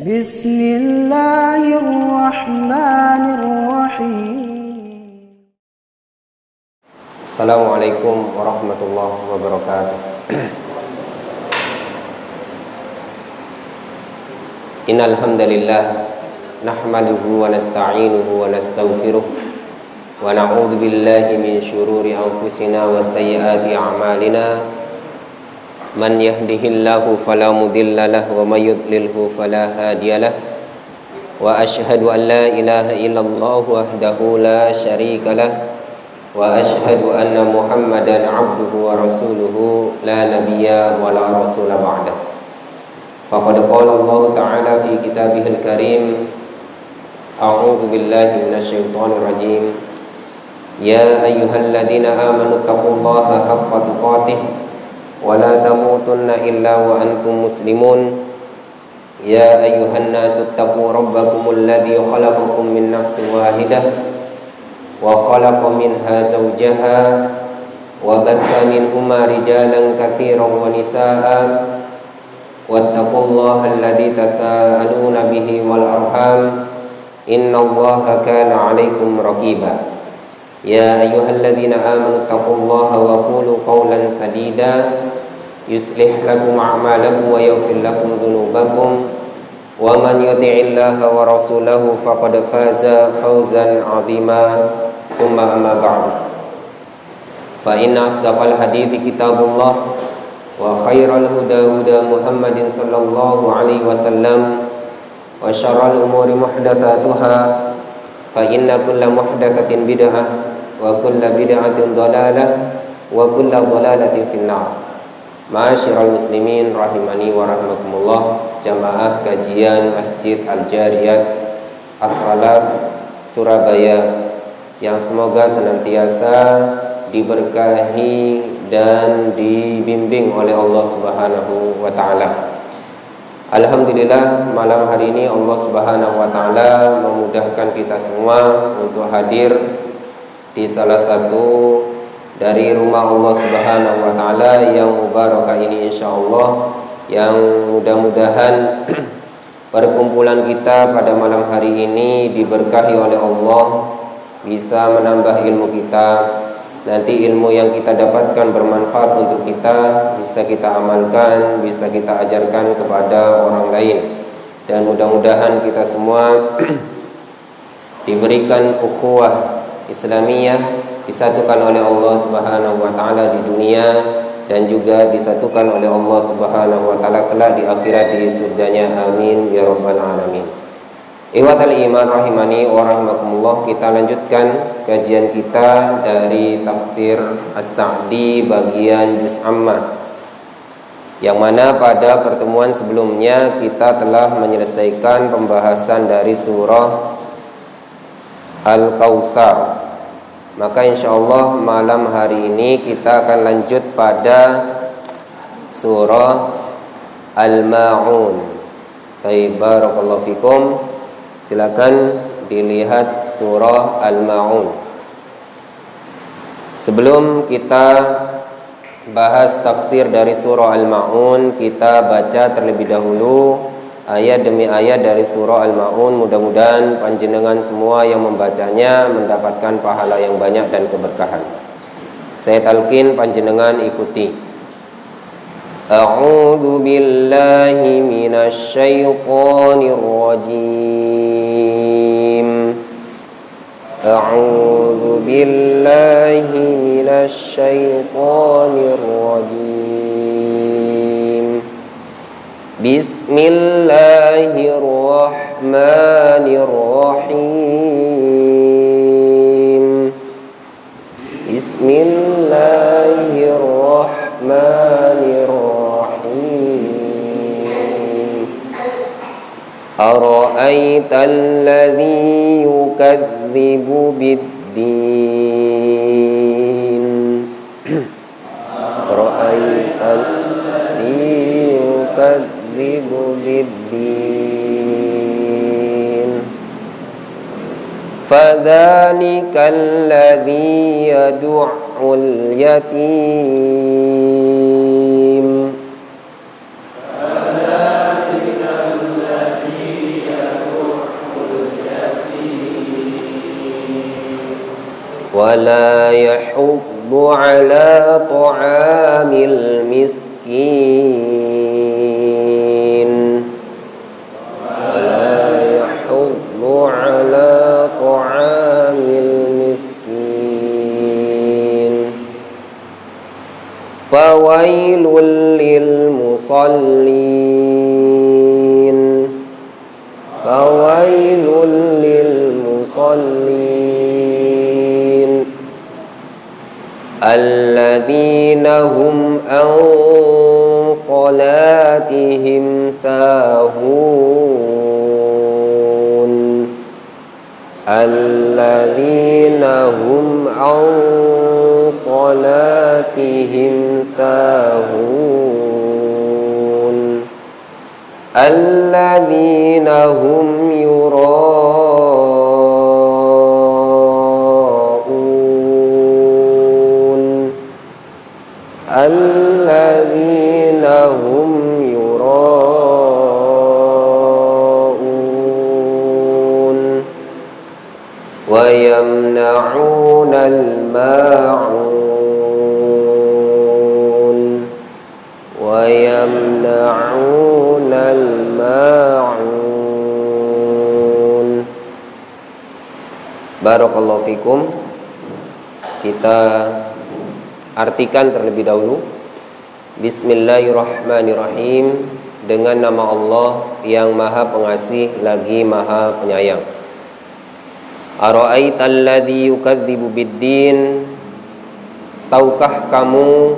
Bismillahirrahmanirrahim. Assalamualaikum warahmatullahi wabarakatuh. Innal hamdalillah nahmaduhu wa nasta'inuhu wa nastaghfiruh wa na'udzu billahi min shururi anfusina wa sayyiati a'malina. Man yahdihillahu fala mudilla lahu wa may yudlilhu fala hadiyalah. Wa asyhadu an la ilaha illallah wahdahu la syarika lah. Wa asyhadu anna Muhammadan 'abduhu wa rasuluhu la nabiyya wa la rasula ba'dah. Faqad qala Allah Ta'ala fi kitabihil karim. A'udzu billahi minasyaitonir rajim. Ya ayyuhalladzina amanu taqullaha haqqa tuqatih wa la tamutunna illa wa antum muslimun. Ya ayyuhan nasu taqu rabbakumul ladzi khalaqakum min nafsin wahidah wa khalaqa minha zawjaha wa batha minhuma rijalan katsiran wa nisaa'a wattaqullaha alladzi tasaaluna bihi wal arham innallaha kana 'alaikum raqiba. Ya ayyuhalladzina amanu taqullaha wa qulu qawlan sadida yuslih lakum a'malakum wa yaghfir lakum dhunubakum wa man yuti'illaha wa rasulahu faqad faza fawzan 'azima. Thumma amma ba'du. Fa inna asdaqal hadithi kitabullah wa khairal huda huda Muhammadin sallallahu alaihi wasallam wa syarral umuri muhdatsatuha fa inna kulla muhdatsatin bid'ah wa kulla bid'atin dhalalah wa kulla dhalalatin finnar. Ma'asyiral muslimin rahimani wa rahmakumullah, jamaah kajian Masjid Al-Jariyat Al-Khalaf Surabaya yang semoga senantiasa diberkahi dan dibimbing oleh Allah Subhanahu wa taala. Alhamdulillah, malam hari ini Allah Subhanahu wa taala memudahkan kita semua untuk hadir di salah satu dari rumah Allah Subhanahu wa taala yang mubarakah ini insyaallah, yang mudah-mudahan perkumpulan kita pada malam hari ini diberkahi oleh Allah, bisa menambah ilmu kita. Nanti ilmu yang kita dapatkan bermanfaat untuk kita, bisa kita amalkan, bisa kita ajarkan kepada orang lain. Dan mudah-mudahan kita semua diberikan ukhuwah Islamiyah, disatukan oleh Allah Subhanahu wa taala di dunia dan juga disatukan oleh Allah Subhanahu wa taala kelak di akhirat di surganya. Amin ya rabbal alamin. Ikhwatal iman rahimani wa rahimakumullah, kita lanjutkan kajian kita dari tafsir As-Sa'di bagian juz ammah, yang mana pada pertemuan sebelumnya kita telah menyelesaikan pembahasan dari surah Al-Kautsar. Maka insyaallah malam hari ini kita akan lanjut pada surah Al-Ma'un. Barakallahu fikum. Silakan dilihat surah Al-Ma'un. Sebelum kita bahas tafsir dari surah Al-Ma'un, kita baca terlebih dahulu ayat demi ayat dari surah Al-Ma'un. Mudah-mudahan panjenengan semua yang membacanya mendapatkan pahala yang banyak dan keberkahan. Saya talqin, panjenengan ikuti. A'udzu billahi minasy syaithanir rajim. A'udzu billahi minasy syaithanir rajim. Bismillahirrahmanirrahim. Bismillahirrahmanirrahim. Ara'aital ladzi yukadzibu bid-din. Ara'aital ladzi yukadzibu bid-din. Fadzalikal ladzi yad'u yadu'ul yatim. ولا يحض على طعام المسكين ولا يحض على طعام المسكين فويل للمصلين فويل للمصلين الذين هم عن صلاتهم ساهون الذين هم عن صلاتهم ساهون الذين هم الذين هم يراءون ويمنعون الماعون ويمنعون الماعون. Barakallahu fikum. Kita artikan terlebih dahulu. Bismillahirrahmanirrahim. Dengan nama Allah yang Maha Pengasih lagi Maha Penyayang. Ara'aital ladzi yukadzibu biddin. Tahukah kamu,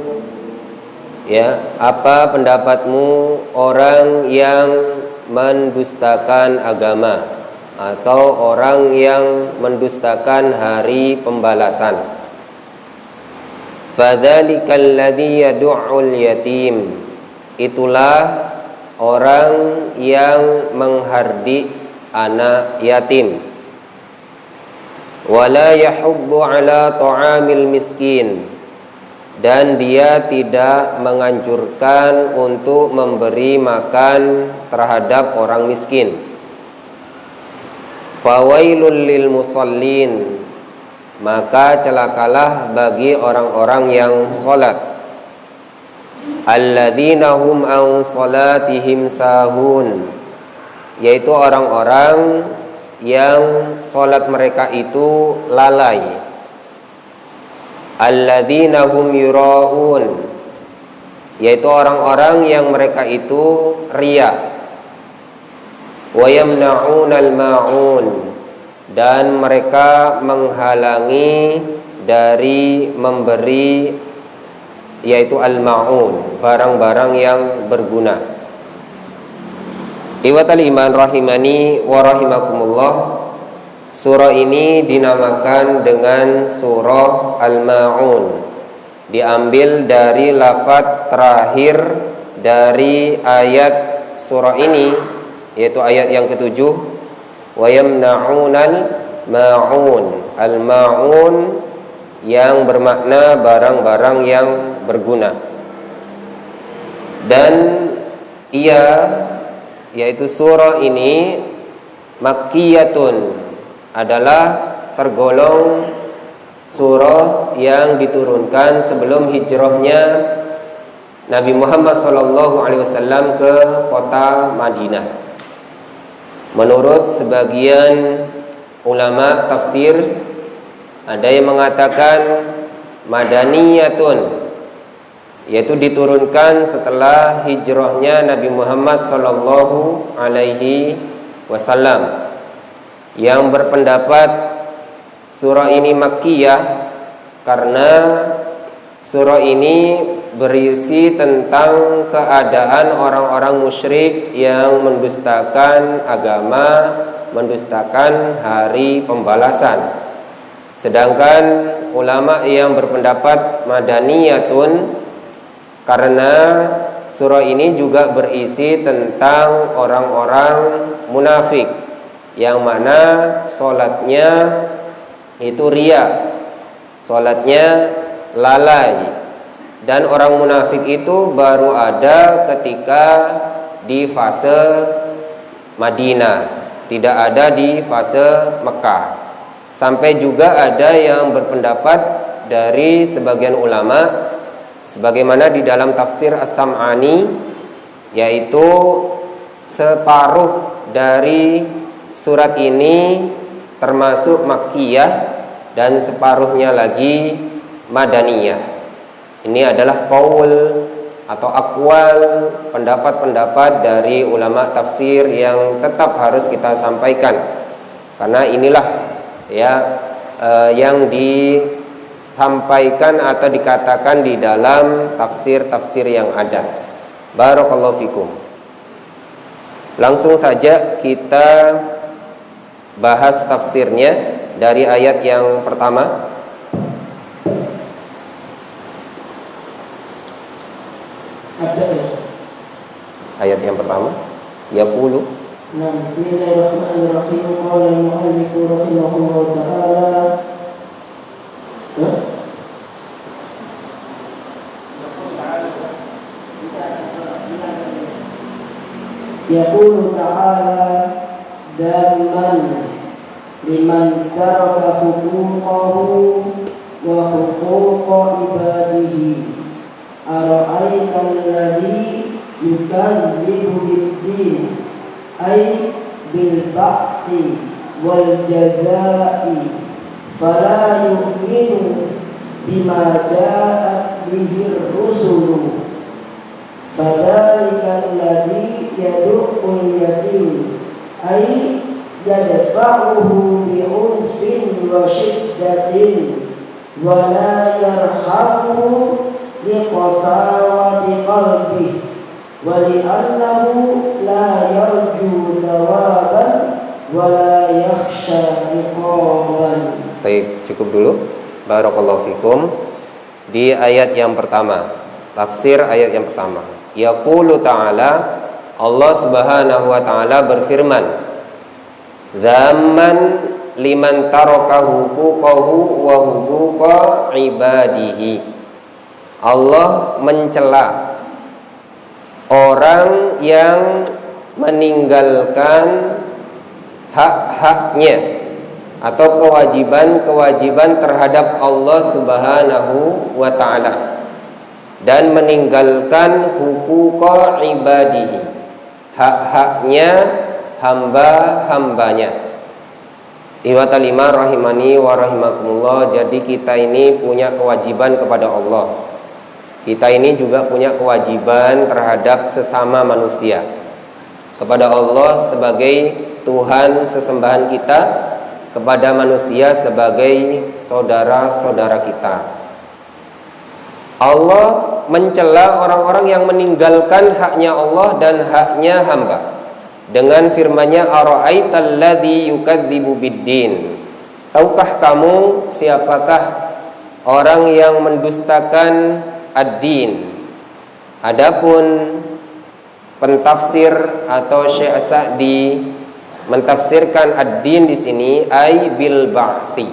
ya, apa pendapatmu orang yang mendustakan agama atau orang yang mendustakan hari pembalasan? Fadzalikal ladzi yadu'ul yatim. Itulah orang yang menghardik anak yatim. Wala yahuddu ala ta'amil miskin. Dan dia tidak menganjurkan untuk memberi makan terhadap orang miskin. Fawailul lil musallin. Maka celakalah bagi orang-orang yang salat. Alladzina hum an salatihim sahun. Yaitu orang-orang yang salat mereka itu lalai. Alladzina hum yuraun. Yaitu orang-orang yang mereka itu riya. Wa yamna'unal ma'un. Dan mereka menghalangi dari memberi, yaitu al-ma'un, barang-barang yang berguna. Iwatal iman rahimani wa rahimakumullah. Surah ini dinamakan dengan surah al-ma'un. Diambil dari lafaz terakhir dari ayat surah ini, yaitu ayat yang ke-7. Wa yamna'unal ma'un. Al-ma'un yang bermakna barang-barang yang berguna. Dan ia, yaitu surah ini, makkiyatun, adalah tergolong surah yang diturunkan sebelum hijrahnya Nabi Muhammad SAW ke kota Madinah. Menurut sebagian ulama tafsir, ada yang mengatakan madaniyatun, yaitu diturunkan setelah hijrahnya Nabi Muhammad sallallahu alaihi wasallam. Yang berpendapat surah ini makkiyah karena surah ini berisi tentang keadaan orang-orang musyrik yang mendustakan agama, mendustakan hari pembalasan. Sedangkan ulama yang berpendapat madaniyatun karena surah ini juga berisi tentang orang-orang munafik yang mana sholatnya itu riya, sholatnya lalai. Dan orang munafik itu baru ada ketika di fase Madinah, tidak ada di fase Mekah. Sampai juga ada yang berpendapat dari sebagian ulama, sebagaimana di dalam tafsir As-Sam'ani, yaitu separuh dari surat ini termasuk Makkiyah dan separuhnya lagi Madaniyah. Ini adalah qaul atau aqwal, pendapat-pendapat dari ulama tafsir yang tetap harus kita sampaikan, karena inilah yang disampaikan atau dikatakan di dalam tafsir-tafsir yang ada. Barakallahu fikum. Langsung saja kita bahas tafsirnya dari ayat yang pertama. Ayat yang pertama, yaqulu. Bismillahirrahmanirrahim. Qala al-mu'allif rahimahullah ta'ala. Yaqulu ta'ala damman liman taraka huquqahu wa huquqa ibadihi. Ara'aita alladhi yukadzibu bid-din ay bil ba'thi wal jazaa'i fala yu'minu bima ja'at bihi ar-rusulu fadzalika alladhi yad'ul yatim ay yadfa'uhu bi'unfin wa shiddatin wa la yarhamu liqasawati qalbihi wa li'annahu la yarju thawaban wa la yakhsha iqaban. Baik, cukup dulu. Barakallahu fikum. Di ayat yang pertama, tafsir ayat yang pertama, yaqulu ta'ala, Allah Subhanahu wa ta'ala berfirman, dzamman liman taraka huquqahu wa huquqa ibadihi. Allah mencela orang yang meninggalkan hak-haknya atau kewajiban-kewajiban terhadap Allah Subhanahu wa ta'ala, dan meninggalkan huquqa ibadihi, hak-haknya hamba-hambanya. Ikhwatal iman rahimani wa rahimakumullah. Jadi kita ini punya kewajiban kepada Allah. Kita ini juga punya kewajiban terhadap sesama manusia, kepada Allah sebagai Tuhan sesembahan kita, kepada manusia sebagai saudara-saudara kita. Allah mencela orang-orang yang meninggalkan haknya Allah dan haknya hamba dengan firman-Nya, ara'aital ladzi yukadzibu bid-din. Tahukah kamu siapakah orang yang mendustakan ad-din? Adapun pentafsir atau Syekh Sa'di mentafsirkan ad-din di sini ai bil ba'thi.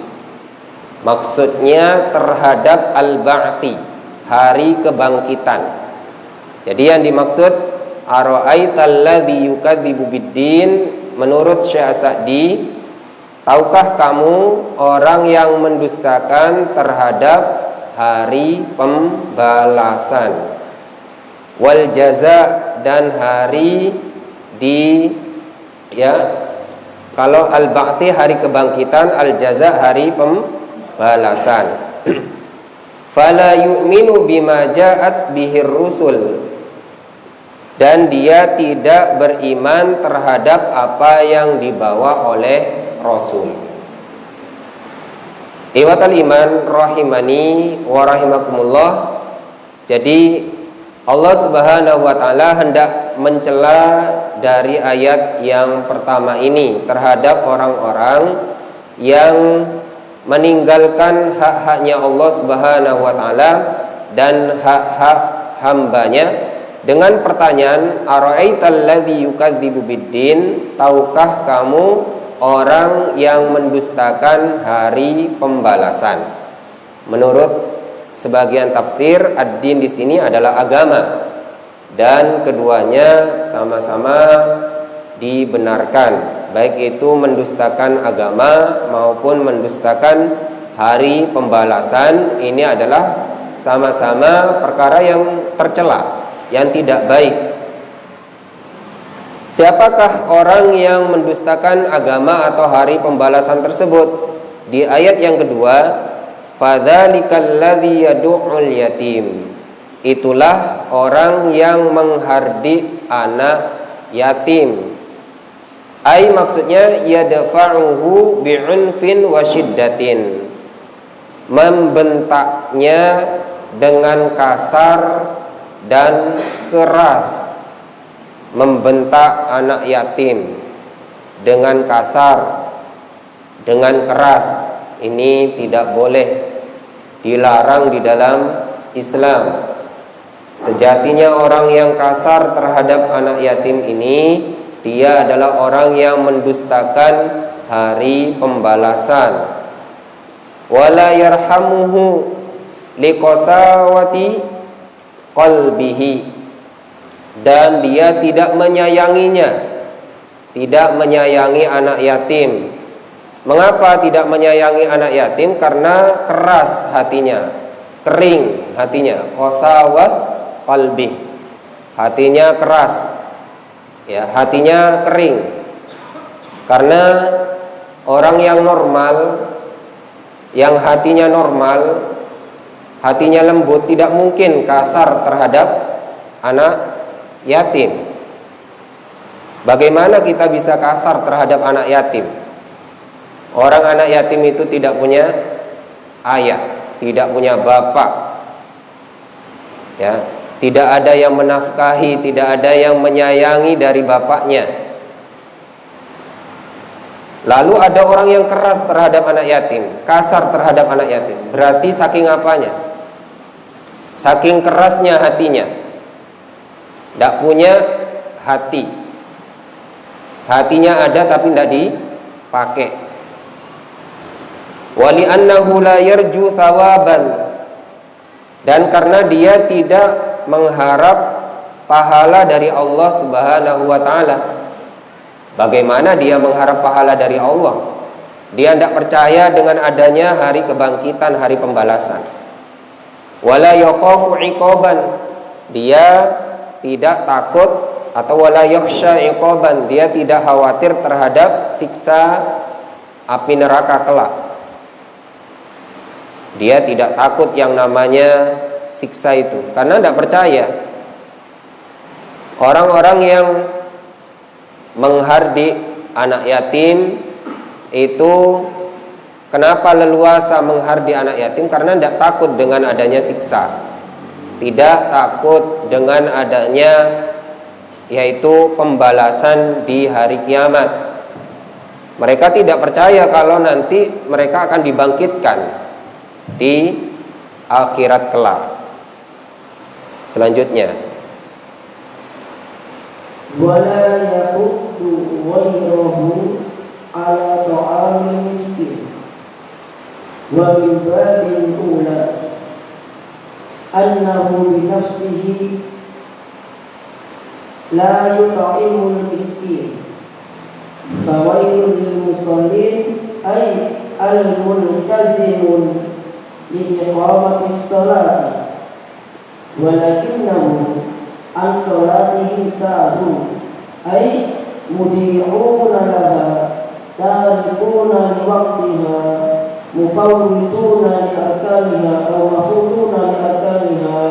Maksudnya terhadap al-ba'thi, hari kebangkitan. Jadi yang dimaksud ara'aital ladzi yukadzibu bid-din, menurut Syekh Sa'di, tahukah kamu orang yang mendustakan terhadap hari pembalasan, wal jaza, dan hari kalau al-ba'thi hari kebangkitan, al-jaza hari pembalasan. Fala yu'minu bima ja'at bihir rusul, dan dia tidak beriman terhadap apa yang dibawa oleh Rasul. Ikhwatal iman rahimani wa rahimakumullah. Jadi Allah Subhanahu wa ta'ala hendak mencela dari ayat yang pertama ini terhadap orang-orang yang meninggalkan hak-haknya Allah Subhanahu wa ta'ala dan hak-hak hambanya dengan pertanyaan, ara'aital ladzi yukadzibu bid-din, tahukah kamu orang yang mendustakan hari pembalasan? Menurut sebagian tafsir ad-din di sini adalah agama, dan keduanya sama-sama dibenarkan, baik itu mendustakan agama maupun mendustakan hari pembalasan. Ini adalah sama-sama perkara yang tercela, yang tidak baik. Siapakah orang yang mendustakan agama atau hari pembalasan tersebut? Di ayat yang kedua, fadzalikal ladzi yad'ul yatim. Itulah orang yang menghardik anak yatim. Ai maksudnya yadfa'uhu bi'unfin wa syiddatin. Membentaknya dengan kasar dan keras. Membentak anak yatim dengan kasar, dengan keras. Ini tidak boleh, dilarang di dalam Islam. Sejatinya orang yang kasar terhadap anak yatim ini, dia adalah orang yang mendustakan hari pembalasan. Wala yarhamuhu liqasawati qalbihi, dan dia tidak menyayanginya, tidak menyayangi anak yatim. Mengapa tidak menyayangi anak yatim? Karena keras hatinya, kering hatinya. Qasawah qalbi, hatinya keras, ya, hatinya kering. Karena orang yang normal, yang hatinya normal, hatinya lembut, tidak mungkin kasar terhadap anak yatim. Bagaimana kita bisa kasar terhadap anak yatim? Orang anak yatim itu tidak punya ayah, tidak punya bapak, ya, tidak ada yang menafkahi, tidak ada yang menyayangi dari bapaknya. Lalu ada orang yang keras terhadap anak yatim, kasar terhadap anak yatim. Berarti saking apanya? Saking kerasnya hatinya, tidak punya hati. Hatinya ada tapi tidak dipakai. Wali annahu la yarju thawaban, dan karena dia tidak mengharap pahala dari Allah Subhanahu wa ta'ala. Bagaimana dia mengharap pahala dari Allah? Dia tidak percaya dengan adanya hari kebangkitan, hari pembalasan. Wala yakhafu iqaban, dia tidak takut, atau wala yakhsha iqaban, dia tidak khawatir terhadap siksa api neraka kelak. Dia tidak takut yang namanya siksa itu, karena tidak percaya. Orang-orang yang menghardik anak yatim itu, kenapa leluasa menghardik anak yatim? Karena tidak takut dengan adanya siksa, tidak takut dengan adanya yaitu pembalasan di hari kiamat. Mereka tidak percaya kalau nanti mereka akan dibangkitkan di akhirat kelak. Selanjutnya, wala yaquddu ghayrahu ala ta'amil miskin wa min babil ula annahu bi nafsihi la yut'imul miskin fawailul lil musallin ay al-multazimun li'iqamati s-salati walakinnahu an salatihim sa'hu ay mudi'una laha tarikuna liwaqtiha mufawwituna li arkaniha aw mafuduna li arkaniha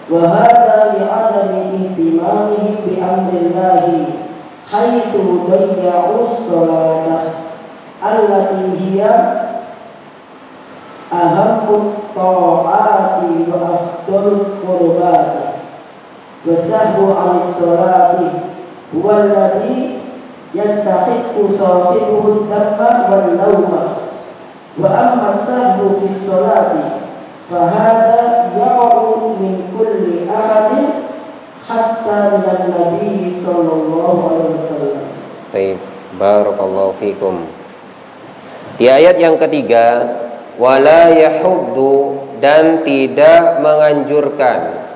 wa hadha li'adami ihtimamihim bi amrillahi haitsu dayya'u s-salata allati hiya ahammu ta'ati wa afdalul qurbati wa sahwu 'anis salati huwa alladhi yastahiqqu sahibuhu ad-damma wal nawma wa amma as-sahwu fi s-salati fa hadha yaqa'u min kulli ahadin hatta min nabi sallallahu alaihi wasallam. Baik, barakallahu fikum. Di ayat yang ketiga, wala yahuddu dan tidak menganjurkan.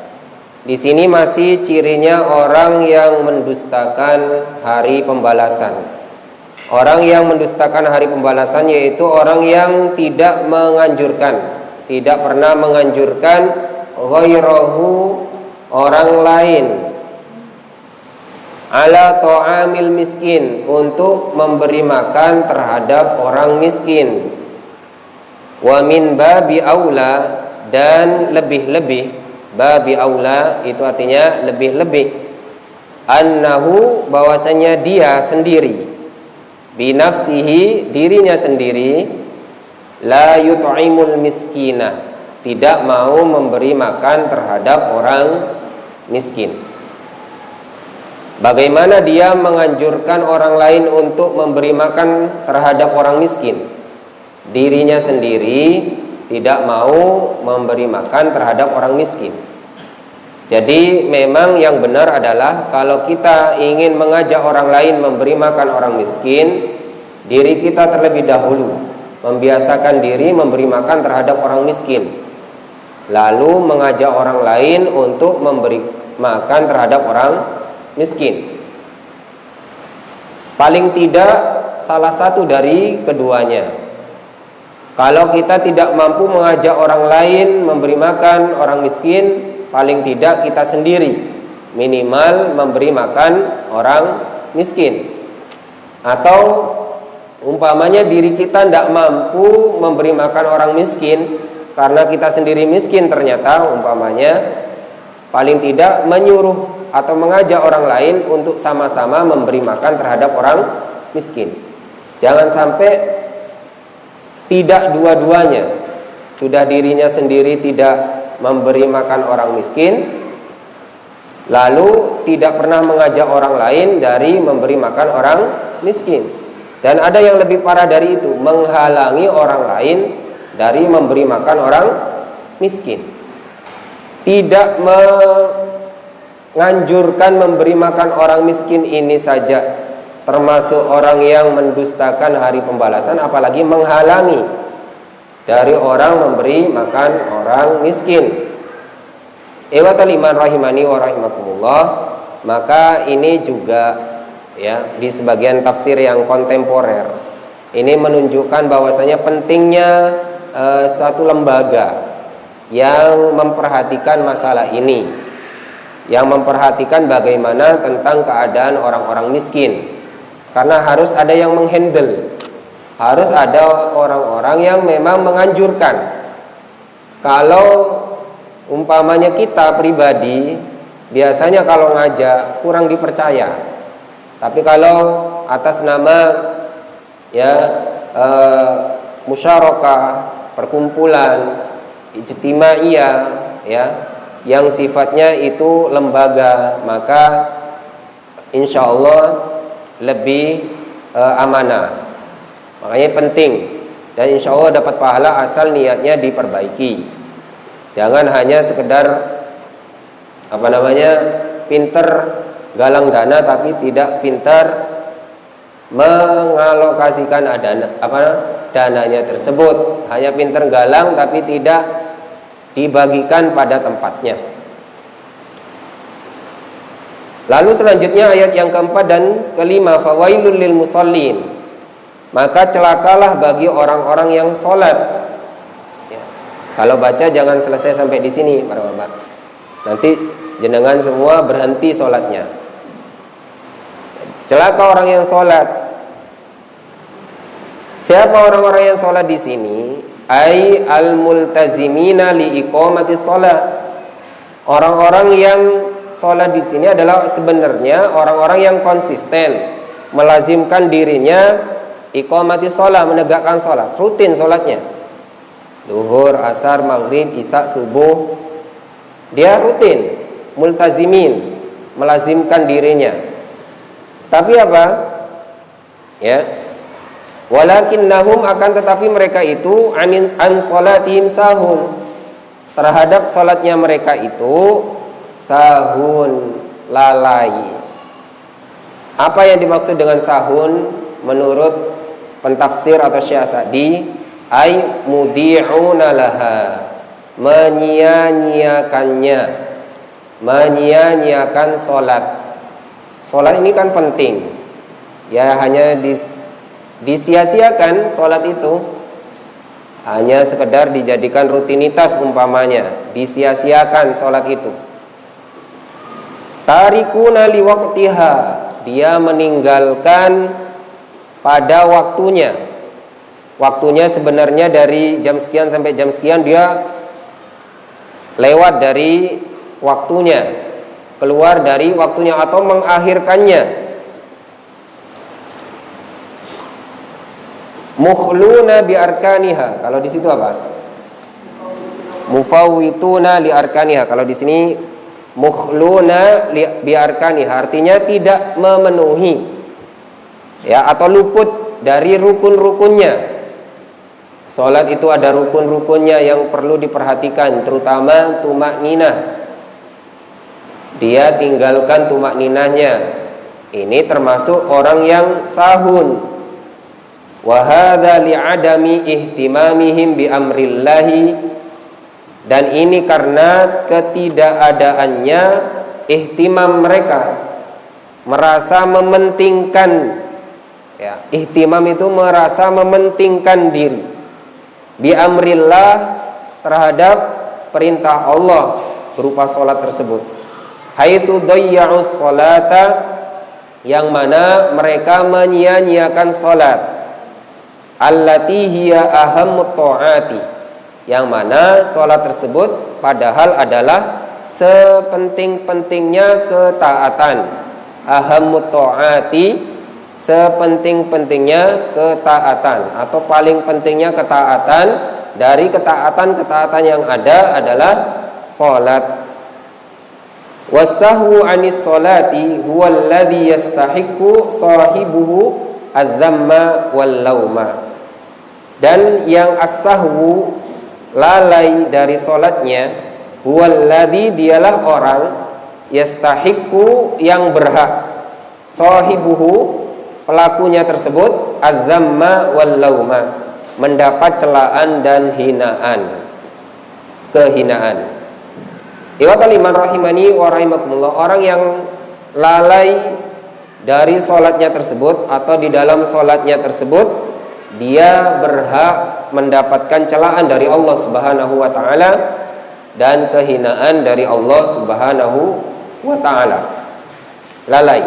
Di sini masih cirinya orang yang mendustakan hari pembalasan. Orang yang mendustakan hari pembalasan yaitu orang yang tidak menganjurkan, tidak pernah menganjurkan ghairahu, orang lain, ala ta'amil miskin, untuk memberi makan terhadap orang miskin. Wa min babi aula, dan lebih-lebih, babi aula itu artinya lebih-lebih, annahu, bahwasanya dia sendiri, binafsihi, dirinya sendiri, la yut'imul miskina, tidak mau memberi makan terhadap orang miskin. Bagaimana dia menganjurkan orang lain untuk memberi makan terhadap orang miskin? Dirinya sendiri tidak mau memberi makan terhadap orang miskin. Jadi memang yang benar adalah kalau kita ingin mengajak orang lain memberi makan orang miskin, diri kita terlebih dahulu membiasakan diri memberi makan terhadap orang miskin, lalu mengajak orang lain untuk memberi makan terhadap orang miskin. Paling tidak salah satu dari keduanya. Kalau kita tidak mampu mengajak orang lain memberi makan orang miskin, paling tidak kita sendiri minimal memberi makan orang miskin. Atau umpamanya diri kita tidak mampu memberi makan orang miskin karena kita sendiri miskin ternyata, umpamanya, paling tidak menyuruh atau mengajak orang lain untuk sama-sama memberi makan terhadap orang miskin. Jangan sampai tidak dua-duanya, sudah dirinya sendiri tidak memberi makan orang miskin, lalu tidak pernah mengajak orang lain dari memberi makan orang miskin. Dan ada yang lebih parah dari itu, menghalangi orang lain dari memberi makan orang miskin. Tidak menganjurkan memberi makan orang miskin ini saja termasuk orang yang mendustakan hari pembalasan, apalagi menghalangi dari orang memberi makan orang miskin. Ikhwatal iman rahimani wa rahimakumullah. Maka ini juga ya, di sebagian tafsir yang kontemporer ini menunjukkan bahwasanya pentingnya satu lembaga yang memperhatikan masalah ini, yang memperhatikan bagaimana tentang keadaan orang-orang miskin. Karena harus ada yang menghandle, harus ada orang-orang yang memang menganjurkan. Kalau umpamanya kita pribadi, biasanya kalau ngajak kurang dipercaya. Tapi kalau atas nama ya musyarakah, perkumpulan, ijtimaiyah, ya, yang sifatnya itu lembaga, maka insya Allah lebih amanah. Makanya penting, dan insya Allah dapat pahala asal niatnya diperbaiki. Jangan hanya sekedar pinter galang dana tapi tidak pintar mengalokasikan dananya tersebut. Hanya pinter galang tapi tidak dibagikan pada tempatnya. Lalu selanjutnya ayat yang keempat dan kelima, fawailul lil musallin, maka celakalah bagi orang-orang yang sholat. Ya. Kalau baca jangan selesai sampai di sini, para bapak. Nanti jenengan semua berhenti sholatnya. Celaka orang yang sholat. Siapa orang-orang yang sholat di sini? Ai al-multazimina li iqamati sholat. Orang-orang yang sholat di sini adalah sebenarnya orang-orang yang konsisten melazimkan dirinya iqamati sholat, menegakkan sholat, rutin sholatnya, zuhur, asar, maghrib, isya, subuh, dia rutin, multazimin, melazimkan dirinya. Tapi apa? Ya, walakinnahum, akan tetapi mereka itu an sholatihim sahun, terhadap sholatnya mereka itu sahun, lalai. Apa yang dimaksud dengan sahun menurut pentafsir atau Syekh Sa'di? Ai mudi'una laha, menyia-nyiakannya, menyia-nyiakan sholat. Sholat ini kan penting, ya hanya disia-siakan sholat itu, hanya sekedar dijadikan rutinitas umpamanya, disia-siakan sholat itu. Tarikuna liwaqtiha, dia meninggalkan pada waktunya. Waktunya sebenarnya dari jam sekian sampai jam sekian dia lewat dari waktunya, keluar dari waktunya atau mengakhirkannya. Mukhluna bi arkaniha, kalau di situ apa? Mufawwituna li arkaniha. Kalau di sini mukhluna bi arkaniha artinya tidak memenuhi, ya, atau luput dari rukun-rukunnya. Salat itu ada rukun-rukunnya yang perlu diperhatikan, terutama tumakninah. Dia tinggalkan tumakninahnya. Ini termasuk orang yang sahun. Wa hadza li'adami ihtimamihim bi amrillahi, dan ini karena ketidakadaannya ihtimam mereka, merasa mementingkan, ya, ihtimam itu merasa mementingkan diri bi amrillah, terhadap perintah Allah berupa salat tersebut. Haitsu dayya'us salata, yang mana mereka menyia-nyiakan salat. Allati hiya ahammut ta'ati, yang mana salat tersebut padahal adalah sepenting-pentingnya ketaatan. Ahammut ta'ati, sepenting-pentingnya ketaatan atau paling pentingnya ketaatan. Dari ketaatan-ketaatan yang ada adalah salat. Wasahwu anis salati huwa alladhi yastahiqqu sahibuhu adz-dzamma wal lauma. Dan yang as-sahwu, lalai dari salatnya, huwa alladhi, dialah orang, yastahiqqu, yang berhak, sahibuhu, pelakunya tersebut, adz-dzamma wal lauma, mendapat celaan dan hinaan, kehinaan. Iwakal iman rahimani wa rahimakumullah, orang yang lalai dari sholatnya tersebut atau di dalam sholatnya tersebut, dia berhak mendapatkan celaan dari Allah Subhanahu wa ta'ala dan kehinaan dari Allah Subhanahu wa ta'ala. Lalai.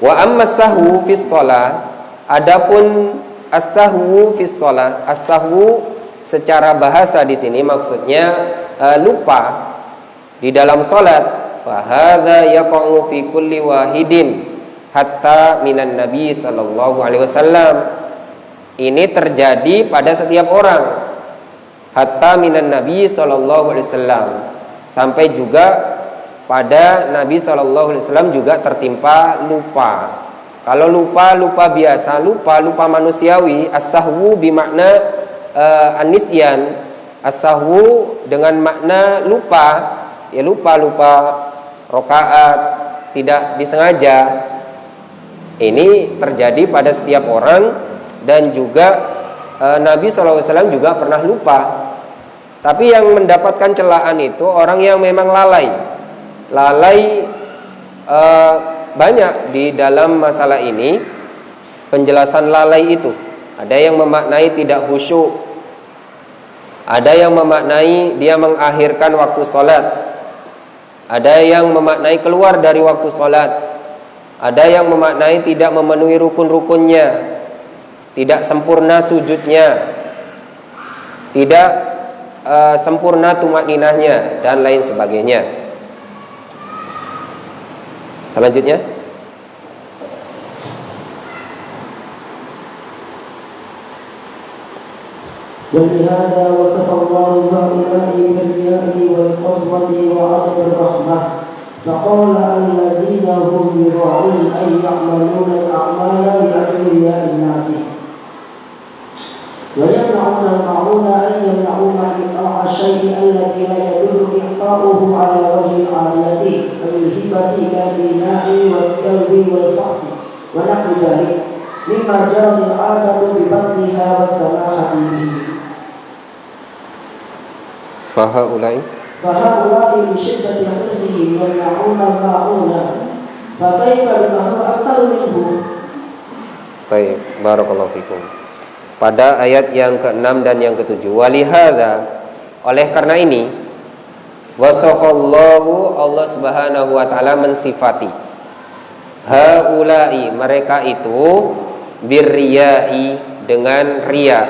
Wa amma sahwu fis shalah, adapun as-sahwu fis shalah, as-sahwu secara bahasa di sini maksudnya lupa di dalam salat. Fa hadza yaqa'u fi kulli wahidin hatta minan nabi sallallahu alaihi wasallam. Ini terjadi pada setiap orang. Hatta minan nabi sallallahu alaihi wasallam, sampai juga pada Nabi sallallahu alaihi wasallam juga tertimpa lupa. Kalau lupa biasa, lupa manusiawi, as-sahwu bimakna an-nisyan. As-sahwu dengan makna lupa, ya lupa rakaat, tidak disengaja. Ini terjadi pada setiap orang, dan juga Nabi SAW juga pernah lupa. Tapi yang mendapatkan celaan itu orang yang memang lalai. Banyak di dalam masalah ini penjelasan lalai itu. Ada yang memaknai tidak khusyuk, ada yang memaknai dia mengakhirkan waktu sholat, ada yang memaknai keluar dari waktu sholat, ada yang memaknai tidak memenuhi rukun-rukunnya, tidak sempurna sujudnya, tidak sempurna tumakninahnya, dan lain sebagainya. Selanjutnya, ولهذا وصف الله هؤلاء بالرياء والقسوة وعدم الرحمة فقال الذين هم يراعون أن يعملون الأعمال لأجل رياء الناس ويمنعون المعون أن يمنعون إقطاع الشيء الذي لا يدل إقطاعه على وجه عادته كالهبة كالبناء والدلو والفحص ونحو ذلك مما جرت العادة ببطنها والسماحة به. Fahaulai li syiddati hirsihim yamna'una al-ma'una fa kaifa biman huwa aktsar minhu. Baik, barakallahu fikum. Pada ayat yang ke-6 dan yang ke-7, walihada, oleh karena ini, wasafallahu, Allah Subhanahu wa taala mensifati haulai, mereka itu, birriyai, dengan riya,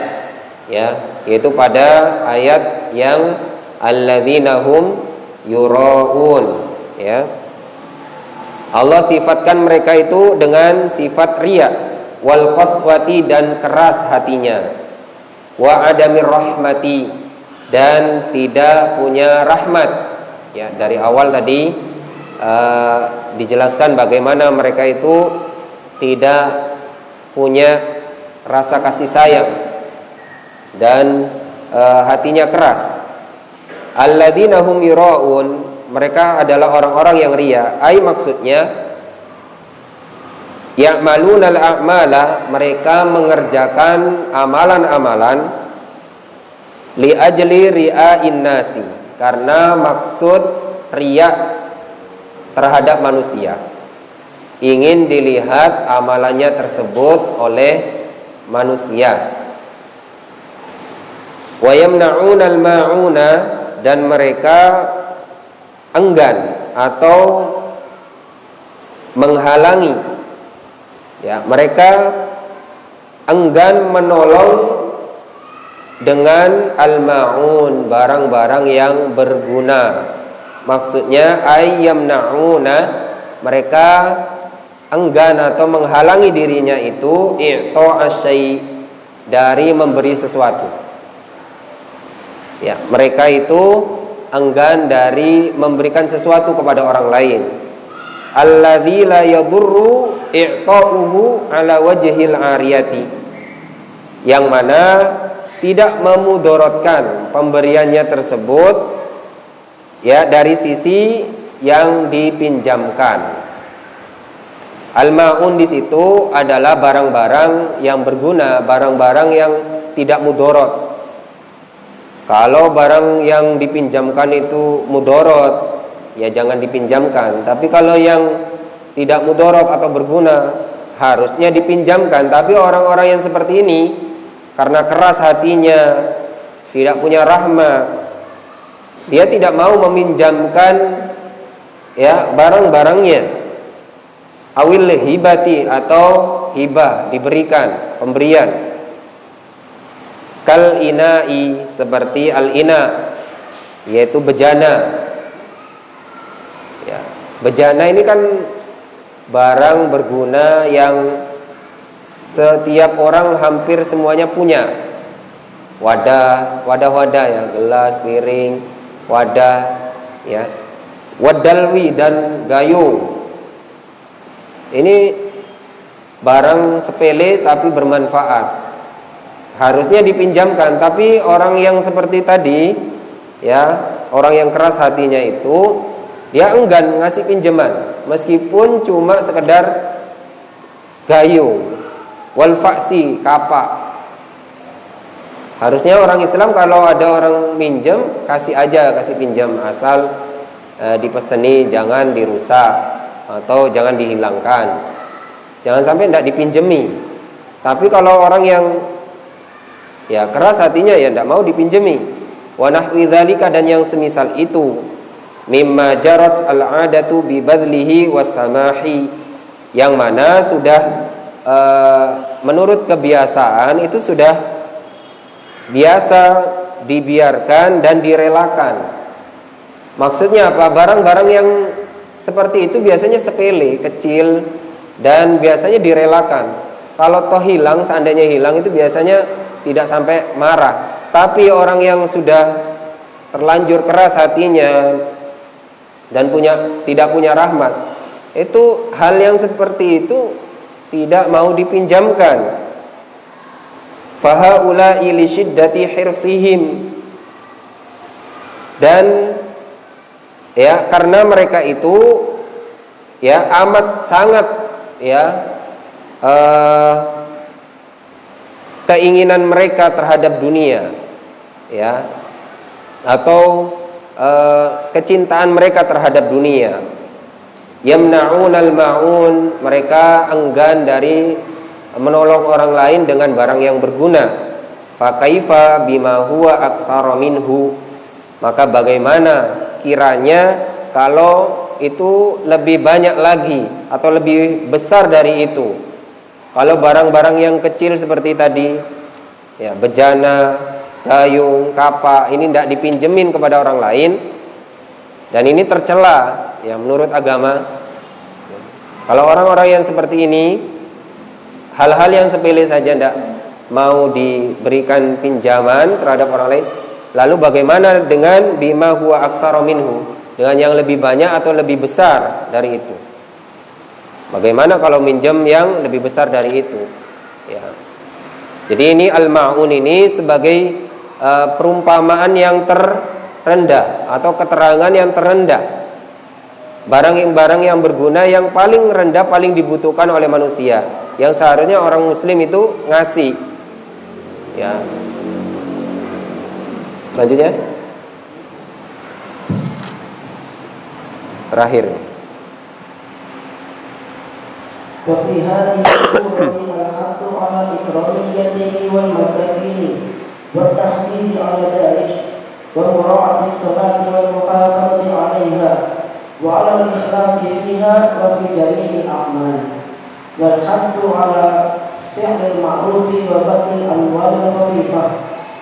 ya, yaitu pada ayat yang alladzina hum yuraun, ya. Allah sifatkan mereka itu dengan sifat riya, wal qaswati, dan keras hatinya, wa adamir rahmati, dan tidak punya rahmat. Ya, dari awal tadi dijelaskan bagaimana mereka itu tidak punya rasa kasih sayang dan hatinya keras. Alladzina hum yuraun, mereka adalah orang-orang yang riya. Ai, maksudnya ya'malunal a'mala, mereka mengerjakan amalan-amalan li ajli ria'in nasi, karena maksud riya terhadap manusia, ingin dilihat amalannya tersebut oleh manusia. Wa yamna'unal ma'una, dan mereka enggan atau menghalangi, ya, mereka enggan menolong dengan al-ma'un, barang-barang yang berguna. Maksudnya ayyamna'una, mereka enggan atau menghalangi dirinya itu i'ta'asyai, dari memberi sesuatu. Ya, mereka itu enggan dari memberikan sesuatu kepada orang lain. Alladzi la yadurru i'ta'uhu ala wajhil ariyati, yang mana tidak memudorotkan pemberiannya tersebut, ya, dari sisi yang dipinjamkan. Al-ma'un di situ adalah barang-barang yang berguna, barang-barang yang tidak mudorot. Kalau barang yang dipinjamkan itu mudorot, ya jangan dipinjamkan. Tapi kalau yang tidak mudorot atau berguna, harusnya dipinjamkan. Tapi orang-orang yang seperti ini, karena keras hatinya, tidak punya rahmat, dia tidak mau meminjamkan, ya, barang-barangnya. Awil hibati, atau hibah, diberikan, pemberian. Kal ina'i, seperti al-ina, yaitu bejana. Ya, bejana ini kan barang berguna yang setiap orang hampir semuanya punya. Wadah-wadah, ya, gelas, piring, wadah, ya. Wadalwi, dan gayung. Ini barang sepele tapi bermanfaat, harusnya dipinjamkan. Tapi orang yang seperti tadi, ya, orang yang keras hatinya itu, dia enggan ngasih pinjaman meskipun cuma sekedar gayung, wal faksi, kapak. Harusnya orang Islam kalau ada orang minjem, kasih aja, kasih pinjam, asal dipeseni, jangan dirusak atau jangan dihilangkan, jangan sampai tidak dipinjemi. Tapi kalau orang yang, ya, keras hatinya, ya tidak mau dipinjemi. Wa nahwi dzalika, dan yang semisal itu, mimma jarat al-'adatu bi badlihi was-samahi, yang mana sudah menurut kebiasaan itu sudah biasa dibiarkan dan direlakan. Maksudnya apa? Barang-barang yang seperti itu biasanya sepele, kecil, dan biasanya direlakan. Kalau toh hilang, seandainya hilang, itu biasanya tidak sampai marah. Tapi orang yang sudah terlanjur keras hatinya dan tidak punya rahmat, itu hal yang seperti itu tidak mau dipinjamkan. Fahaula'i li syiddati hirsihim, dan, ya, karena mereka itu, ya, amat sangat, ya, keinginan mereka terhadap dunia, ya, atau kecintaan mereka terhadap dunia. Yamna'unal ma'un, mereka enggan dari menolong orang lain dengan barang yang berguna. Fa kaifa bima huwa aktsara minhu, maka bagaimana kiranya kalau itu lebih banyak lagi atau lebih besar dari itu. Kalau barang-barang yang kecil seperti tadi, ya, bejana, gayung, kapak, ini tidak dipinjemin kepada orang lain, dan ini tercela, ya, menurut agama. Kalau orang-orang yang seperti ini, hal-hal yang sepele saja tidak mau diberikan pinjaman terhadap orang lain, lalu bagaimana dengan bima huwa aktsara minhu, dengan yang lebih banyak atau lebih besar dari itu? Bagaimana kalau minjem yang lebih besar dari itu? Ya. Jadi ini al-ma'un ini sebagai perumpamaan yang terendah atau keterangan yang terendah. Barang yang berguna yang paling rendah, paling dibutuhkan oleh manusia, yang seharusnya orang muslim itu ngasih. Ya. Selanjutnya, terakhir. وفي هذه السورة الحث على إكرام اليتيم والمساكين والتحديد على ذلك ومراعاة الصلاة والمحافظة عليها وعلى الإخلاص فيها وفي جميع الأعمال والحث على فعل المعروف وبذل الأموال الخفيفة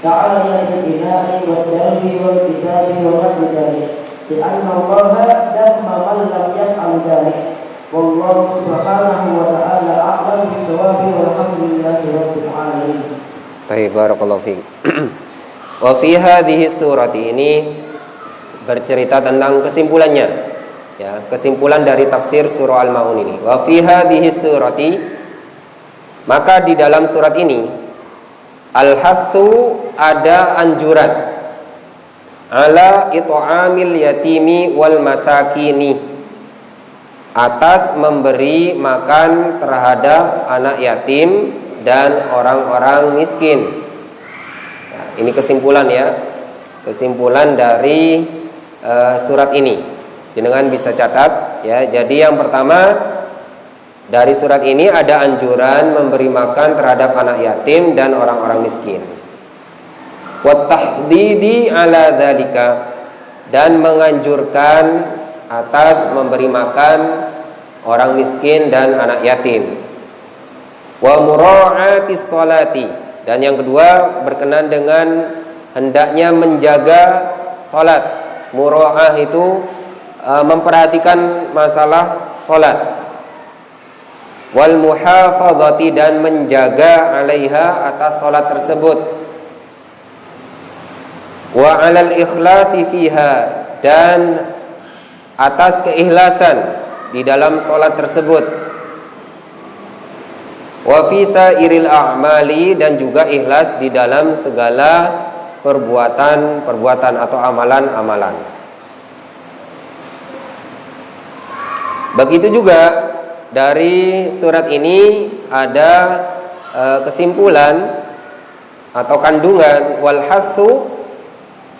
كعالية البناء والدرب والكتاب ونحو ذلك لأن الله ذم من لم يفعل ذلك. Wallahu subhanahu wa ta'ala a'lam bis-shawab walhamdulillahi rabbil alamin. Baik, barakallahu fiik. Wa fi hadhihi surati, ini bercerita tentang kesimpulannya, ya, kesimpulan dari tafsir surah Al-Maun ini. Wa fi hadhihi surati, maka di dalam surat ini al-hathu, ada anjuran ala it'amil yatimi wal masakini, atas memberi makan terhadap anak yatim dan orang-orang miskin. Nah, ini kesimpulan, ya, kesimpulan dari surat ini. Jenengan bisa catat, ya. Jadi yang pertama dari surat ini ada anjuran memberi makan terhadap anak yatim dan orang-orang miskin. Wa tahdidi ala dzalika, dan menganjurkan atas memberi makan orang miskin dan anak yatim. Wa mura'atis sholati, dan yang kedua berkenan dengan hendaknya menjaga salat. Mura'ah itu memperhatikan masalah salat. Wal muhafadzati, dan menjaga alaiha, atas salat tersebut. Wa 'alal ikhlasi fiha, dan atas keikhlasan di dalam salat tersebut. Wa fi sairil a'mali, dan juga ikhlas di dalam segala perbuatan atau amalan-amalan. Begitu juga dari surat ini ada kesimpulan atau kandungan wal hasu,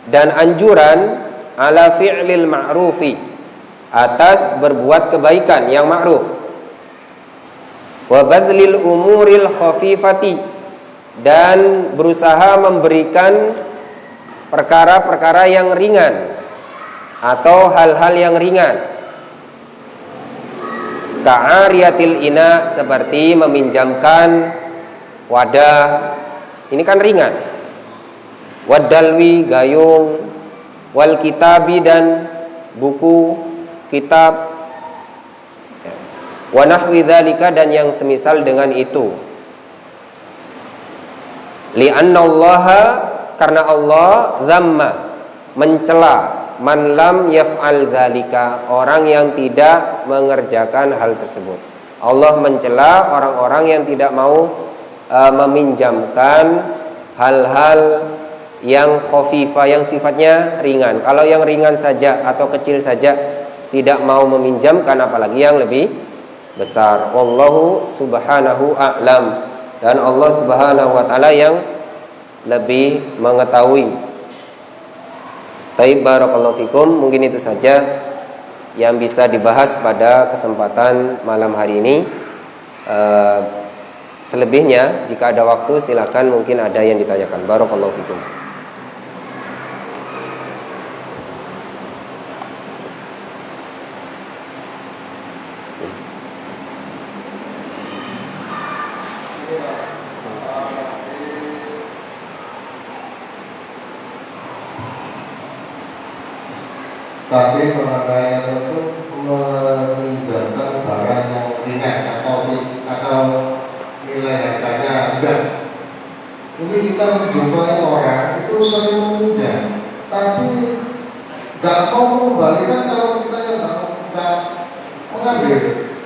dan anjuran ala fi'lil ma'rufi, atas berbuat kebaikan yang ma'ruf. Wa badlil umuril khafifati, dan berusaha memberikan perkara-perkara yang ringan atau hal-hal yang ringan. Ka'ariyatil ina, seperti meminjamkan wadah, ini kan ringan. Wadalwi, gayung. Wal kitabi, dan buku kitab. Wa nahwi dzalika, dan yang semisal dengan itu. Li'anna Allah, karena Allah dzamma, mencela, man lam yaf'al dzalika, orang yang tidak mengerjakan hal tersebut. Allah mencela orang-orang yang tidak mau meminjamkan hal-hal yang khafifah, yang sifatnya ringan. Kalau yang ringan saja atau kecil saja tidak mau meminjamkan, apalagi yang lebih besar. Wallahu subhanahu a'lam, dan Allah subhanahu wa ta'ala yang lebih mengetahui. Taib, barakallahu fikum. Mungkin itu saja yang bisa dibahas pada kesempatan malam hari ini. Selebihnya jika ada waktu silakan, mungkin ada yang ditanyakan. Barakallahu fikum. Tapi mengenai itu meminjamkan barang yang ringan atau nilai harganya rendah. Ini kita menjumpai orang itu sering meminjam, tapi nggak mau mengembalikan kalau kita yang nggak mengambil.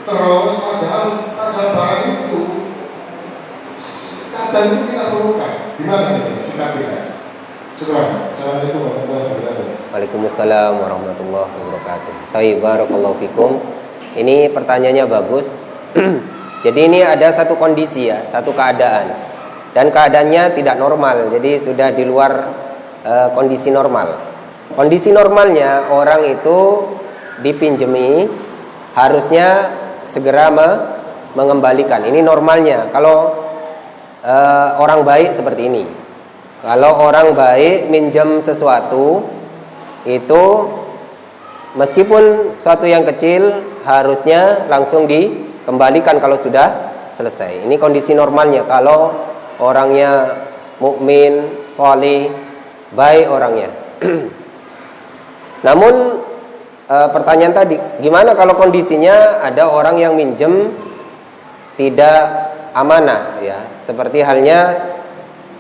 Terus padahal barang itu kadang itu kita perlukan. Gimana ini sikap kita? Assalamualaikum warahmatullahi wabarakatuh. Waalaikumsalam warahmatullahi wabarakatuh. Taib, barakallahu fikum. Ini pertanyaannya bagus. Jadi ini ada satu kondisi ya, satu keadaan. Dan keadaannya tidak normal. Jadi sudah di luar kondisi normal. Kondisi normalnya orang itu dipinjemi harusnya segera mengembalikan. Ini normalnya. Kalau orang baik seperti ini. Kalau orang baik minjam sesuatu itu meskipun suatu yang kecil harusnya langsung dikembalikan kalau sudah selesai. Ini kondisi normalnya kalau orangnya mukmin, sholih, baik orangnya. Namun pertanyaan tadi, gimana kalau kondisinya ada orang yang minjem tidak amanah ya, seperti halnya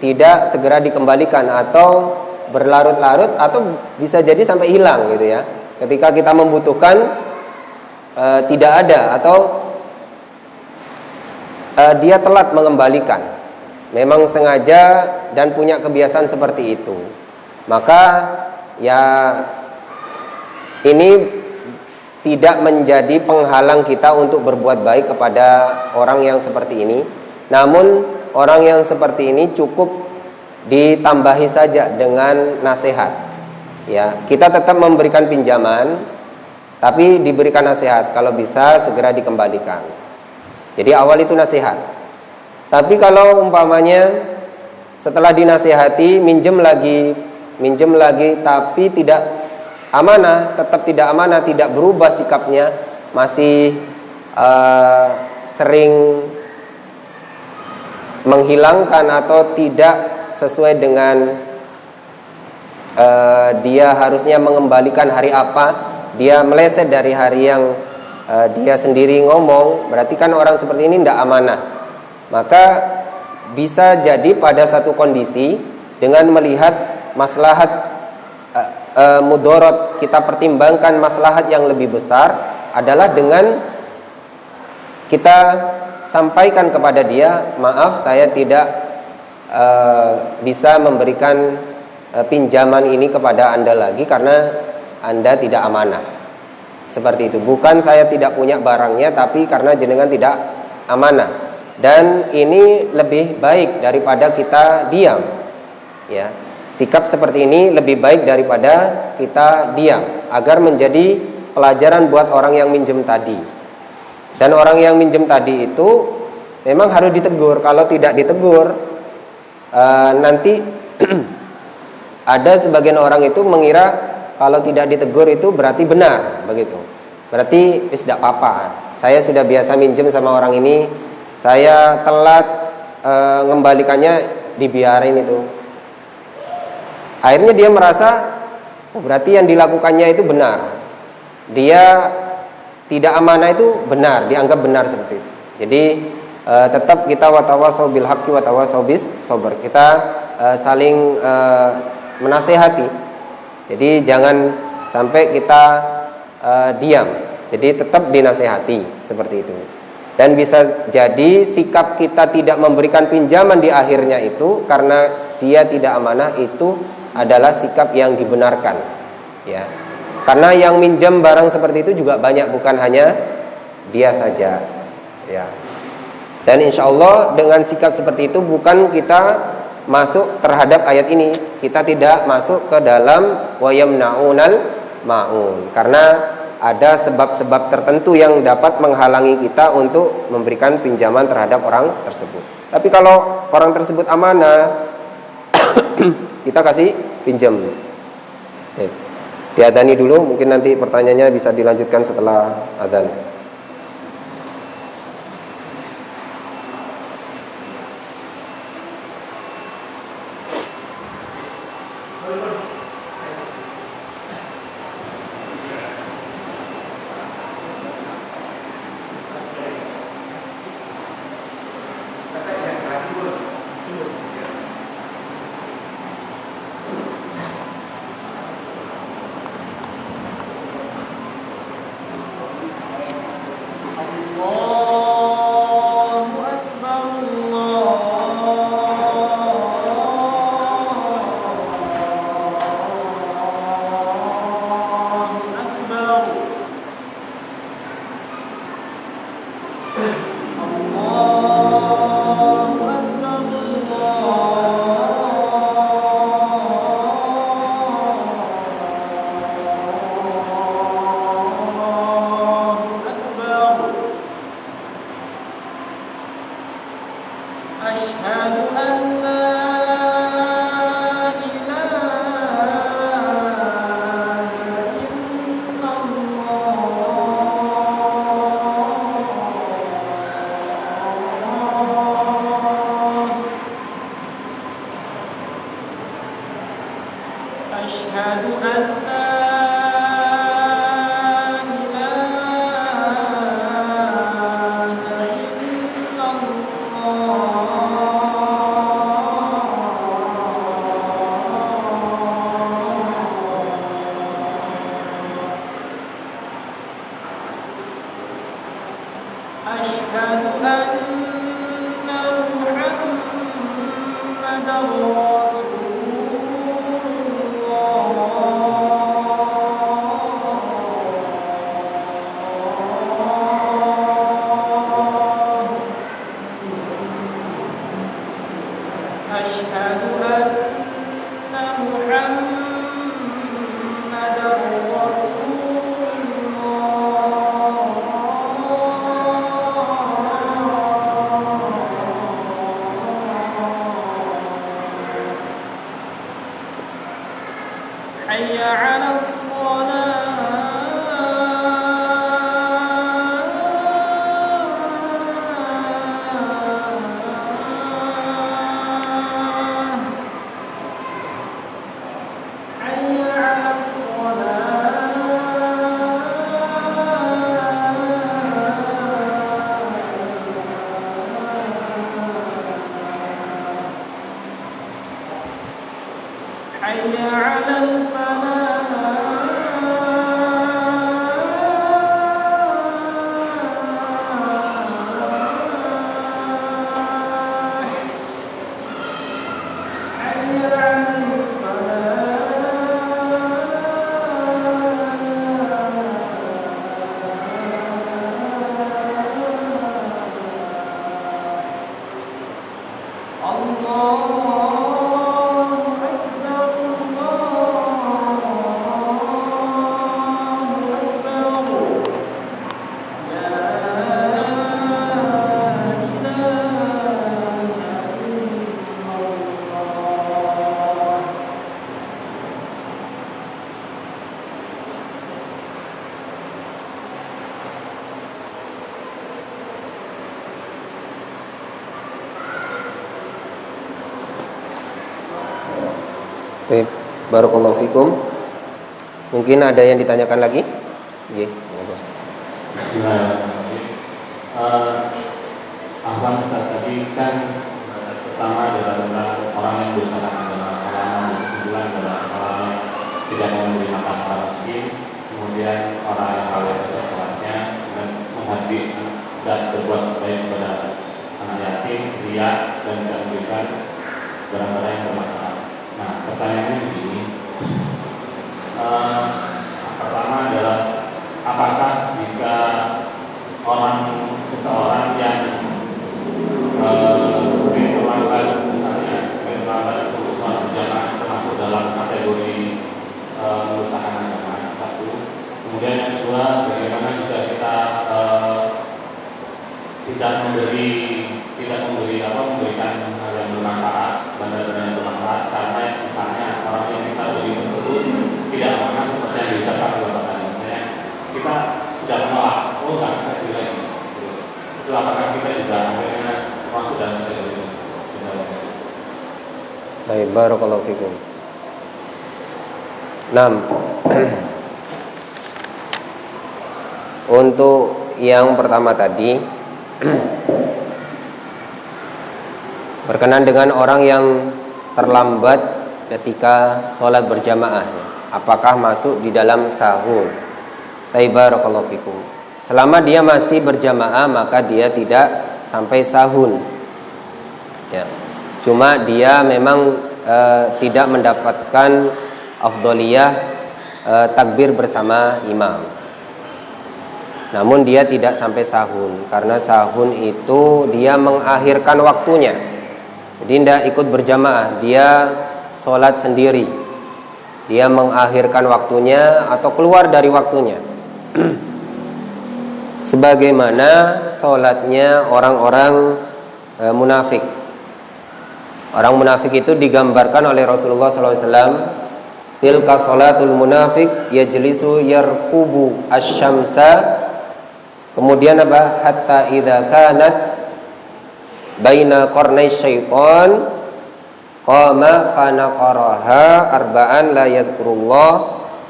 tidak segera dikembalikan atau berlarut-larut atau bisa jadi sampai hilang gitu ya. Ketika kita membutuhkan tidak ada atau dia telat mengembalikan. Memang sengaja dan punya kebiasaan seperti itu. Maka ya ini tidak menjadi penghalang kita untuk berbuat baik kepada orang yang seperti ini. Namun orang yang seperti ini cukup ditambahi saja dengan nasihat. Ya, kita tetap memberikan pinjaman, tapi diberikan nasihat kalau bisa segera dikembalikan. Jadi awal itu nasihat. Tapi kalau umpamanya setelah dinasihati minjem lagi tapi tidak amanah, tetap tidak amanah, tidak berubah sikapnya, masih sering menghilangkan atau tidak sesuai dengan dia harusnya mengembalikan hari apa, dia meleset dari hari yang dia sendiri ngomong, berarti kan orang seperti ini tidak amanah. Maka bisa jadi pada satu kondisi dengan melihat maslahat mudorot, kita pertimbangkan maslahat yang lebih besar adalah dengan kita sampaikan kepada dia, maaf saya tidak bisa memberikan pinjaman ini kepada Anda lagi karena Anda tidak amanah. Seperti itu. Bukan saya tidak punya barangnya, tapi karena jenengan tidak amanah. Dan ini lebih baik daripada kita diam. Ya, sikap seperti ini lebih baik daripada kita diam, agar menjadi pelajaran buat orang yang minjem tadi. Dan orang yang minjem tadi itu memang harus ditegur. Kalau tidak ditegur, nanti ada sebagian orang itu mengira kalau tidak ditegur itu berarti benar, begitu. Berarti tidak apa-apa. Saya sudah biasa minjem sama orang ini, saya telat mengembalikannya, dibiarin itu. Akhirnya dia merasa berarti yang dilakukannya itu benar. Dia tidak amanah itu benar, dianggap benar seperti itu. Jadi tetap kita watawasau bil haqqi watawasau bis sabr. Kita saling menasehati. Jadi jangan sampai kita diam. Jadi tetap dinasehati seperti itu. Dan bisa jadi sikap kita tidak memberikan pinjaman di akhirnya itu karena dia tidak amanah, itu adalah sikap yang dibenarkan. Ya. Karena yang minjam barang seperti itu juga banyak, bukan hanya dia saja. Ya. Dan insya Allah dengan sikap seperti itu bukan kita masuk terhadap ayat ini. Kita tidak masuk ke dalam wa yamna'unal ma'un karena ada sebab-sebab tertentu yang dapat menghalangi kita untuk memberikan pinjaman terhadap orang tersebut. Tapi kalau orang tersebut amanah, kita kasih pinjam. Diadani dulu, mungkin nanti pertanyaannya bisa dilanjutkan setelah adzan. Barakallahu fikum. Mungkin ada yang ditanyakan lagi? Iya. Afwan Ustaz, tadi kan pertama adalah tentang orang yang berusaha adalah orang yang kesimpulan adalah orang yang tidak mau memberi makan orang miskin, kemudian orang yang lalai pada sholatnya dan menghabis dan berbuat baik kepada anak yatim, riya dan tidak memberikan barang-barang yang bermanfaat. Nah, pertanyaannya begini. Pertama adalah apakah jika seseorang yang sering melanggar misalnya sering melanggar Kemudian yang kedua, bagaimana jika kita memberikan hal yang bermanfaat, benda-benda yang bermanfaat, karena misalnya orang yang kita beri tersebut tidak amanah seperti yang diucapkan oleh Bapak tadi. Misalnya kita sudah menolak, nggak kita beri lagi. Itu apakah kita juga akhirnya masuk dalam kategori itu? Baik, barakallahu fikum. 6. Untuk yang pertama tadi berkenaan dengan orang yang terlambat ketika sholat berjamaah, apakah masuk di dalam sahur? Barakallahu fikum. Selama dia masih berjamaah maka dia tidak sampai sahur. Ya. Cuma dia memang tidak mendapatkan afdholiyah takbir bersama imam. Namun dia tidak sampai sahun, karena sahun itu dia mengakhirkan waktunya. Jadi tidak ikut berjamaah, dia sholat sendiri. Dia mengakhirkan waktunya atau keluar dari waktunya. Sebagaimana sholatnya orang-orang munafik. Orang munafik itu digambarkan oleh Rasulullah SAW. Tilka sholatul munafik yajlisu yarkubu asyamsa. Kemudian apa? Hatta idza kanat baina qarnay syaitan qama fa naqaraha arba'an la yadhkurullah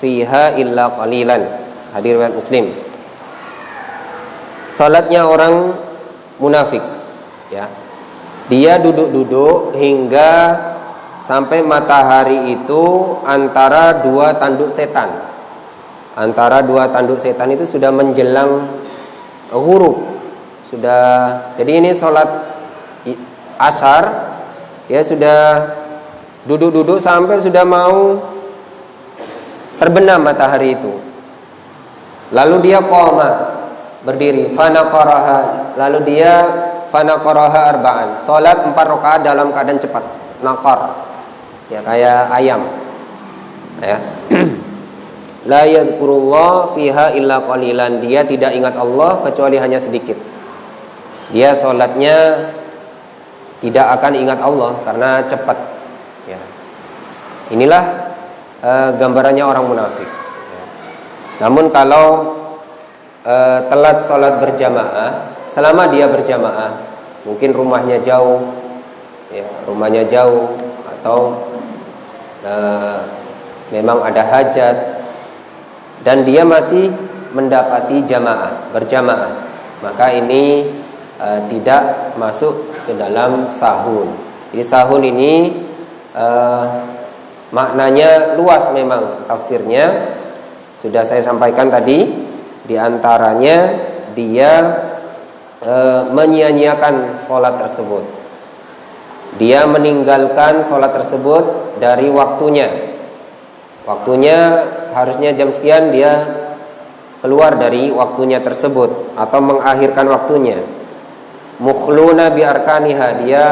fiha illa qalilan. Hadis riwayat Muslim. Salatnya orang munafik, ya. Dia duduk-duduk hingga sampai matahari itu antara dua tanduk setan. Antara dua tanduk setan itu sudah menjelang ghurub, sudah. Jadi ini sholat asar, dia sudah duduk-duduk sampai sudah mau terbenam matahari itu. Lalu dia qoma, berdiri, fanaqaraha, lalu dia fanaqaraha arba'an, sholat 4 rakaat dalam keadaan cepat, naqar, ya kayak ayam, ya. La yadhkurullah fiha illa qalilan, dia tidak ingat Allah kecuali hanya sedikit. Dia sholatnya tidak akan ingat Allah karena cepat, ya. Inilah gambarannya orang munafik, ya. Namun kalau telat sholat berjamaah, selama dia berjamaah, mungkin rumahnya jauh, ya, rumahnya jauh, atau memang ada hajat dan dia masih mendapati jamaah, berjamaah, maka ini tidak masuk ke dalam sahun. Jadi sahun ini maknanya luas memang tafsirnya. Sudah saya sampaikan tadi, di antaranya dia menyia-nyiakan sholat tersebut. Dia meninggalkan sholat tersebut dari waktunya. Waktunya harusnya jam sekian, dia keluar dari waktunya tersebut atau mengakhirkan waktunya. Mukhluna bi arkaniha, dia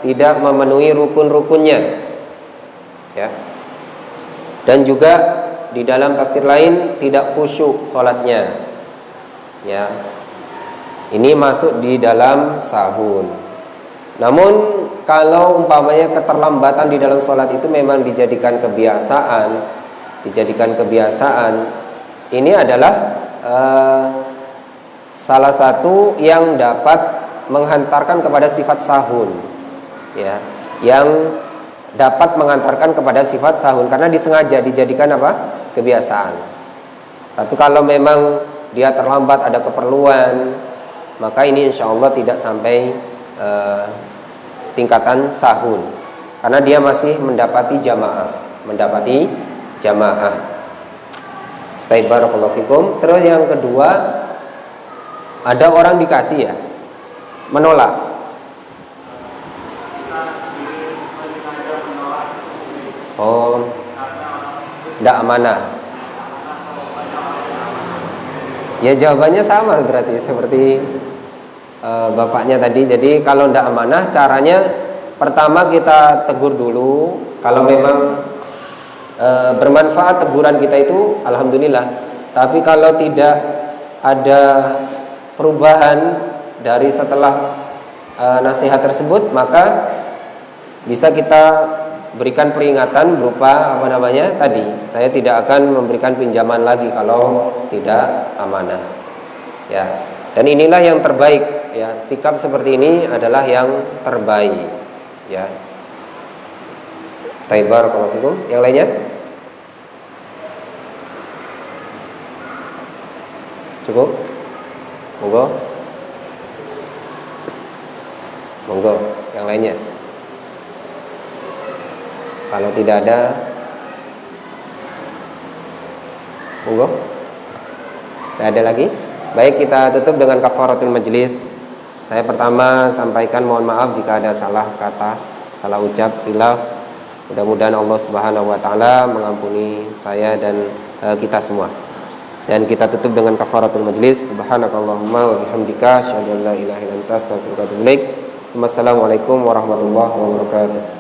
tidak memenuhi rukun-rukunnya, ya. Dan juga di dalam tafsir lain tidak khusyuk sholatnya, ya. Ini masuk di dalam sahun. Namun kalau umpamanya keterlambatan di dalam sholat itu memang dijadikan kebiasaan, ini adalah salah satu yang dapat menghantarkan kepada sifat sahun, ya, yang dapat mengantarkan kepada sifat sahun karena disengaja dijadikan apa? Kebiasaan. Tapi kalau memang dia terlambat, ada keperluan, maka ini insya Allah tidak sampai tingkatan sahun karena dia masih mendapati jamaah. Baik, barakallahu fikum. Terus yang kedua, ada orang dikasih, ya, menolak. Oh, tidak amanah. Ya jawabannya sama berarti seperti bapaknya tadi. Jadi kalau tidak amanah, caranya pertama kita tegur dulu. Kalau memang bermanfaat teguran kita itu, alhamdulillah. Tapi kalau tidak ada perubahan dari setelah nasihat tersebut, maka bisa kita berikan peringatan berupa tadi, saya tidak akan memberikan pinjaman lagi kalau tidak amanah. Ya. Dan inilah yang terbaik, ya. Sikap seperti ini adalah yang terbaik, ya. Barakallahu fikum. Yang lainnya? Cukup? Monggo. Yang lainnya? Kalau tidak ada, monggo. Tidak ada lagi? Baik, kita tutup dengan kafaratul majlis. Saya pertama sampaikan mohon maaf jika ada salah kata, salah ucap, khilaf. Mudah-mudahan Allah Subhanahu wa taala mengampuni saya dan kita semua. Dan kita tutup dengan kafaratul majlis. Subhanakallahumma wa bihamdika asyhadu an la ilaha illa anta astaghfiruka wa atubu ilaik. Wassalamualaikum warahmatullahi wabarakatuh.